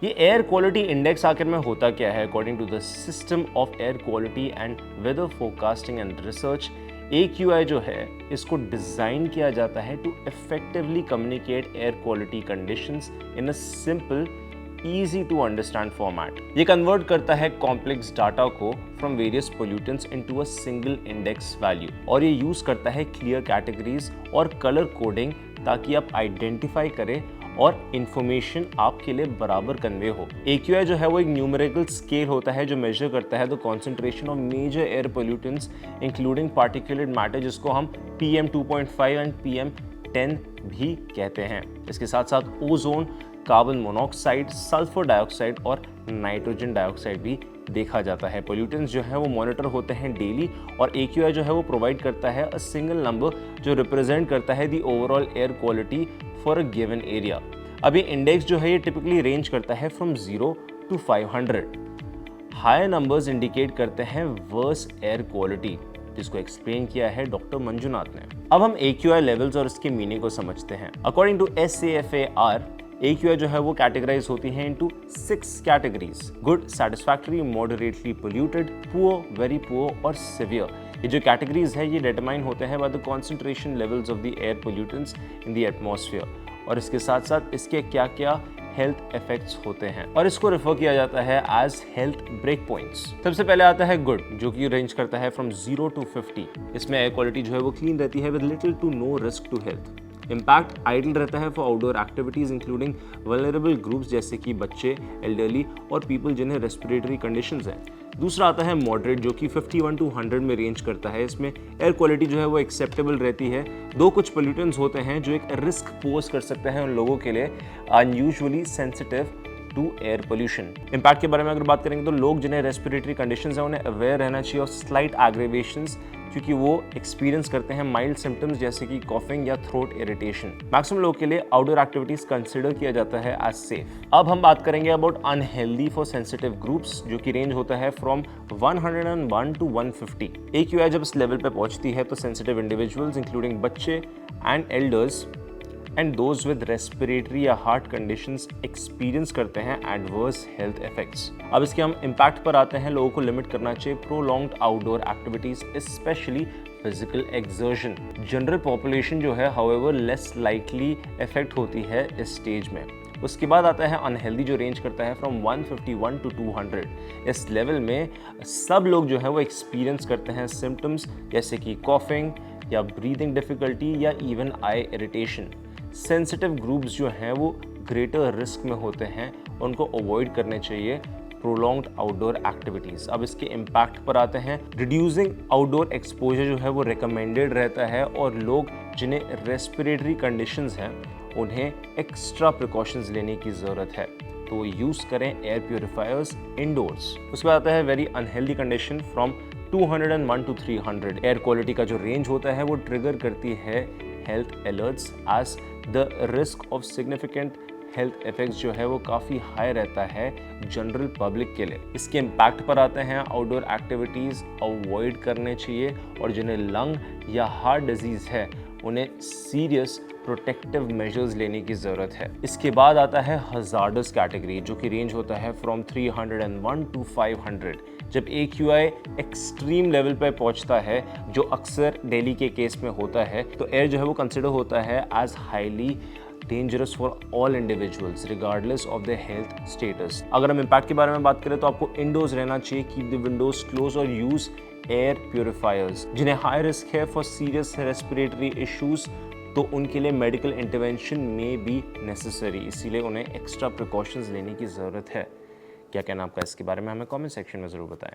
ये air quality index आखिर में होता क्या है? According to the system of air quality and weather forecasting and research, AQI जो है इसको डिजाइन किया जाता है to effectively communicate air quality conditions in a simple easy to understand format. ये कन्वर्ट करता है कॉम्प्लेक्स डाटा को from various pollutants into a single index value, और ये यूज करता है क्लियर कैटेगरीज और कलर कोडिंग ताकि आप आइडेंटिफाई करें और इंफॉर्मेशन आपके लिए बराबर कन्वे हो। AQI जो है वो एक न्यूमेरिकल स्केल होता है जो मेजर करता है the concentration of major air pollutants including particulate matter, जिसको हम PM2.5 एंड PM10 भी कहते हैं। इसके साथ साथ ozone, carbon monoxide, sulphur dioxide और नाइट्रोजन डाइऑक्साइड भी देखा जाता है। पोल्यूटेंट्स जो है वो मॉनिटर होते हैं डेली, और AQI जो है वो प्रोवाइड करता है अ सिंगल नंबर जो रिप्रेजेंट करता है the overall air quality for a given area. अब ये इंडेक्स जो है ये टिपिकली रेंज करता है from 0 to 500। Higher numbers indicate करते हैं वर्स एयर क्वालिटी, जिसको एक्सप्लेन किया है डॉक्टर मंजुनाथ ने। अब हम AQI लेवल्स और इसके मीनिंग को समझते हैं। अकॉर्डिंग टू SAFAR, AQI जो है वो कैटेगराइज होती है into 6 categories: good, satisfactory, moderately polluted, poor, very poor और सिवियर। ये जो कैटेगरीज है ये डिटरमाइन होते हैं by the concentration levels of the air pollutants in the atmosphere, और इसके साथ साथ इसके क्या क्या हेल्थ इफेक्ट्स होते हैं, और इसको रेफर किया जाता है एज हेल्थ ब्रेक पॉइंट्स। सबसे पहले आता है गुड, जो कि रेंज करता है फ्रॉम 0 to 50। इसमें एयर क्वालिटी जो है वो क्लीन रहती है with little to no risk to health. Impact ideal रहता है for outdoor activities including vulnerable groups जैसे कि बच्चे, एल्डरली और पीपल जिन्हें रेस्पिरेटरी कंडीशंस हैं। दूसरा आता है मॉडरेट, जो कि 51 to 100 में रेंज करता है। इसमें एयर क्वालिटी जो है वो एक्सेप्टेबल रहती है, दो कुछ पोल्यूटेंट्स होते हैं जो एक रिस्क पोज कर सकते हैं उन लोगों के लिए unusually sensitive to air pollution. Impact के बारे में अगर बात करेंगे तो लोग जिन्हें रेस्पिरेटरी कंडीशंस हैं उन्हें अवेयर रहना चाहिए और स्लाइट एग्रेवेशंस, क्योंकि वो एक्सपीरियंस करते हैं माइल्ड सिम्टम्स जैसे कि कॉफिंग या थ्रोट इरिटेशन। मैक्सिमम लोग के लिए आउटडोर एक्टिविटीज कंसिडर किया जाता है एज सेफ। अब हम बात करेंगे about unhealthy for sensitive groups, जो कि रेंज होता है फ्रॉम 101 to 150। AQI जब इस लेवल पे पहुंचती है तो सेंसिटिव इंडिविजुअल्स इंक्लूडिंग बच्चे and elders and those with respiratory या हार्ट कंडीशंस एक्सपीरियंस करते हैं एडवर्स हेल्थ इफेक्ट्स। अब इसके हम इम्पैक्ट पर आते हैं। लोगों को लिमिट करना चाहिए prolonged outdoor activities, specially physical exertion. General population जो है हाउएवर लेस लाइकली इफेक्ट होती है इस स्टेज में। उसके बाद आता है अनहेल्दी, जो रेंज करता है फ्रॉम 151 to 200। इस लेवल में सब लोग जो है वो एक्सपीरियंस करते हैं सिम्टम्स जैसे कि कॉफिंग या ब्रीदिंग डिफिकल्टी या even I irritation. Sensitive groups जो हैं वो ग्रेटर रिस्क में होते हैं, उनको अवॉइड करने चाहिए प्रोलॉन्ग्ड आउटडोर एक्टिविटीज़। अब इसके इम्पैक्ट पर आते हैं। रिड्यूसिंग आउटडोर एक्सपोजर जो है वो रिकमेंडेड रहता है, और लोग जिन्हें रेस्पिरेटरी कंडीशंस हैं उन्हें एक्स्ट्रा प्रिकॉशंस लेने की ज़रूरत है, तो यूज़ करें एयर प्योरीफायर्स इंडोर्स। उसके बाद आता है very unhealthy condition from 201 to 300। Air quality का जो रेंज होता है वो ट्रिगर करती है health alerts as the risk of significant health effects जो है वो काफ़ी हाई रहता है जनरल पब्लिक के लिए। इसके इम्पैक्ट पर आते हैं। आउटडोर एक्टिविटीज़ अवॉइड करने चाहिए, और जिन्हें लंग या हार्ट डिजीज़ है उन्हें सीरियस प्रोटेक्टिव मेजर्स लेने की ज़रूरत है। इसके बाद आता है हजार्डस कैटेगरी, जो कि रेंज होता है फ्रॉम 301 to 500। जब AQI एक्सट्रीम लेवल पर पहुंचता है, जो अक्सर दिल्ली के केस में होता है, तो एयर जो है वो कंसिडर होता है as highly dangerous for all individuals regardless of the health status. अगर हम इम्पैक्ट के बारे में बात करें तो आपको इंडोर्स रहना चाहिए, कीप द विंडोज क्लोज और यूज एयर प्योरीफायर्स। जिन्हें हाई रिस्क है फॉर सीरियस रेस्पिरेटरी इश्यूज, तो उनके लिए मेडिकल इंटरवेंशन में भी नेसेसरी, इसीलिए उन्हें एक्स्ट्रा प्रिकॉशंस लेने की ज़रूरत है। क्या कहना आपका इसके बारे में, हमें कमेंट सेक्शन में ज़रूर बताएं।